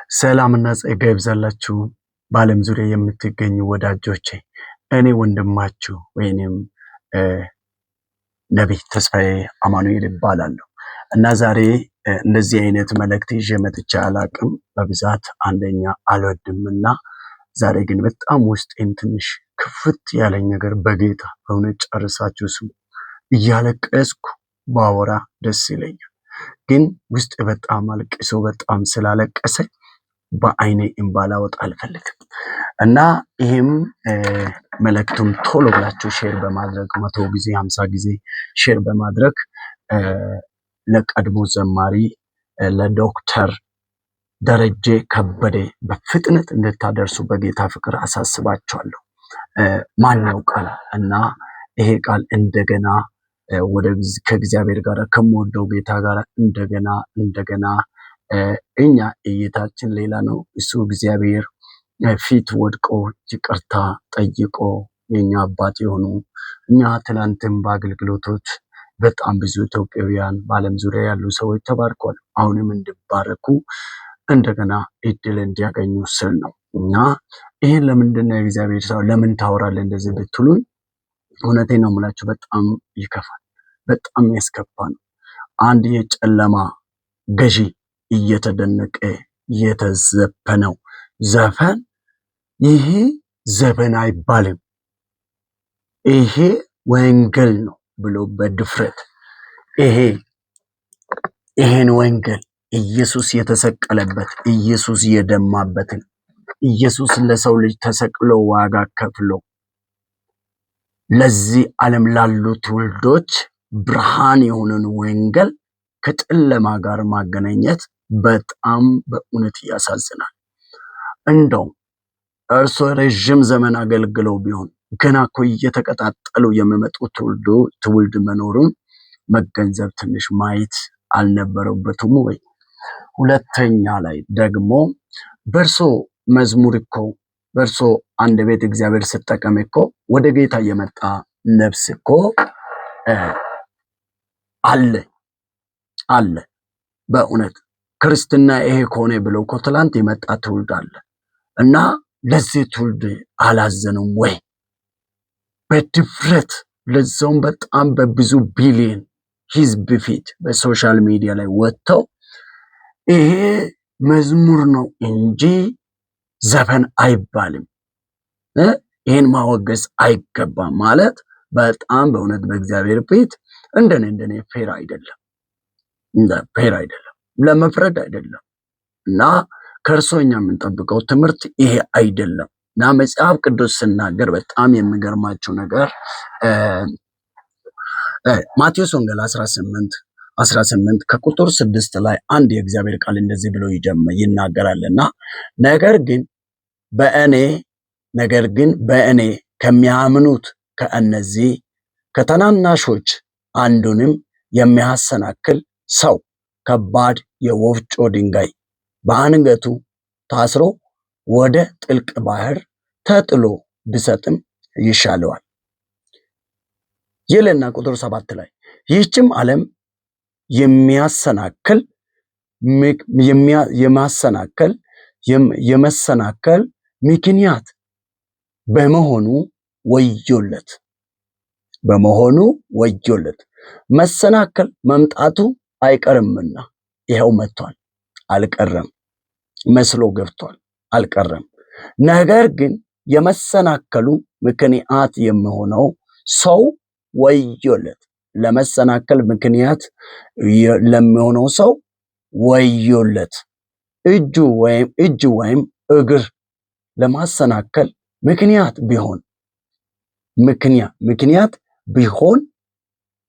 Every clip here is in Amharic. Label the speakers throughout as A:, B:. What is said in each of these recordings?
A: ሰላምና ጸጋ ይብዛላችሁ በዓለም ዙሪያ የምትገኙ ወዳጆቼ። እኔ ወንድማችሁ ወይንም ነቢይ ተስፋዬ አማኑኤል እባላለሁ እና ዛሬ እንደዚህ አይነት መልእክት ይዤ መጥቼ አላቅም። በብዛት አንደኛ አልወድምና ዛሬ ግን በጣም ውስጤን ትንሽ ክፍት ያለኝ ነገር በጌታ በእውነት ጨርሳችሁ ስሙ። እያለቀስኩ ባወራ ደስ ይለኛል፣ ግን ውስጥ በጣም አልቅሶ በጣም ስላለቀሰ በአይኔ እንባ ላወጣ አልፈልግም እና ይሄም መልእክቱን ቶሎ ብላችሁ ሼር በማድረግ 100 ጊዜ 50 ጊዜ ሼር በማድረግ ለቀድሞ ዘማሪ ለዶክተር ደረጀ ከበደ በፍጥነት እንድታደርሱ በጌታ ፍቅር አሳስባችኋለሁ። ማን ያውቃል እና ይሄ ቃል እንደገና ከእግዚአብሔር ጋር ከመወደው ጌታ ጋር እንደገና እኛ እይታችን ሌላ ነው፣ እሱ እግዚአብሔር ፊት ወድቆ ይቅርታ ጠይቆ የኛ አባት የሆኑ እኛ ትናንትም በአገልግሎቶች በጣም ብዙ ኢትዮጵያውያን በዓለም ዙሪያ ያሉ ሰዎች ተባርኳል። አሁንም እንዲባረኩ እንደገና እድል እንዲያገኙ ስል ነው እና ይሄን ለምንድነው የእግዚአብሔር ሰው ለምን ታወራለህ እንደዚህ ብትሉኝ፣ እውነቴን ነው የምላችሁ፣ በጣም ይከፋል፣ በጣም ያስከፋ ነው። አንድ የጨለማ ገዢ እየተደነቀ የተዘፈነው ዘፈን ይሄ ዘፈን አይባልም፣ ይሄ ወንጌል ነው ብሎ በድፍረት ይሄን ወንጌል ኢየሱስ የተሰቀለበት ኢየሱስ የደማበትን ኢየሱስ ለሰው ልጅ ተሰቅሎ ዋጋ ከፍሎ ለዚህ ዓለም ላሉ ትውልዶች ብርሃን የሆነን ወንጌል ከጨለማ ጋር ማገናኘት በጣም በእውነት ያሳዝናል። እንደው እርሶ ረጅም ዘመን አገልግለው ቢሆን ገና እኮ እየተቀጣጠሉ የሚመጡ ትውልድ መኖሩን መገንዘብ ትንሽ ማየት አልነበረበትም ወይ? ሁለተኛ ላይ ደግሞ በእርሶ መዝሙር እኮ በእርሶ አንድ ቤት እግዚአብሔር ሲጠቀም እኮ ወደ ጌታ የመጣ ነፍስ እኮ አለ። በእውነት ክርስትና ይሄ ከሆነ ብለው እኮ ትላንት የመጣ ትውልድ አለ እና ለዚህ ትውልድ አላዘኑም ወይ? በድፍረት ለዛውም በጣም በብዙ ቢሊዮን ህዝብ ፊት በሶሻል ሚዲያ ላይ ወጥተው ይሄ መዝሙር ነው እንጂ ዘፈን አይባልም፣ ይሄን ማወገዝ አይገባም ማለት በጣም በእውነት በእግዚአብሔር ፊት እንደኔ ፌር አይደለም፣ ለመፍረድ አይደለም እና ከእርሶኛ የምንጠብቀው ትምህርት ይሄ አይደለም። እና መጽሐፍ ቅዱስ ስናገር በጣም የሚገርማችሁ ነገር ማቴዎስ ወንጌል 18 ከቁጥር 6 ላይ አንድ የእግዚአብሔር ቃል እንደዚህ ብሎ ይናገራልና ነገር ግን በእኔ ከሚያምኑት ከእነዚህ ከታናናሾች አንዱንም የሚያሰናክል ሰው ከባድ የወፍጮ ድንጋይ በአንገቱ ታስሮ ወደ ጥልቅ ባህር ተጥሎ ቢሰጥም ይሻለዋል ይልና ቁጥር 7 ላይ ይህችም ዓለም የመሰናከል ምክንያት በመሆኑ ወዮለት። መሰናከል መምጣቱ አይቀርምና ይሄው መጥቷል፣ አልቀረም፣ መስሎ ገብቷል፣ አልቀረም። ነገር ግን የመሰናከሉ ምክንያት የሚሆነው ሰው ወዮለት። ለመሰናከል ምክንያት ለሚሆነው ሰው ወዮለት። እጅ ወይም እግር ለማሰናከል ምክንያት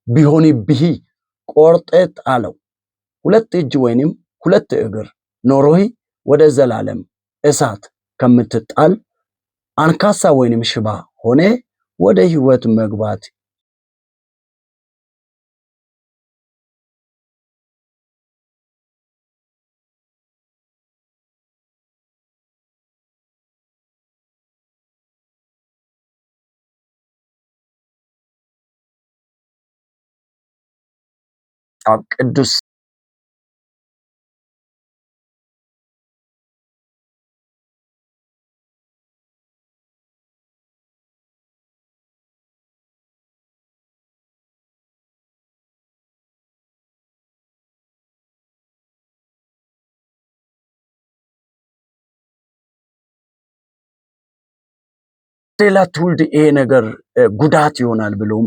A: ቢሆንብህ ቆርጠህ ጣለው። 2 እጅ ወይንም 2 እግር ኖሮህ ወደ ዘላለም እሳት ከምትጣል አንካሳ ወይንም ሽባ ሆነ ወደ ሕይወት መግባት ቅዱስ ሌላ ትውልድ ይሄ ነገር ጉዳት ይሆናል ብለውም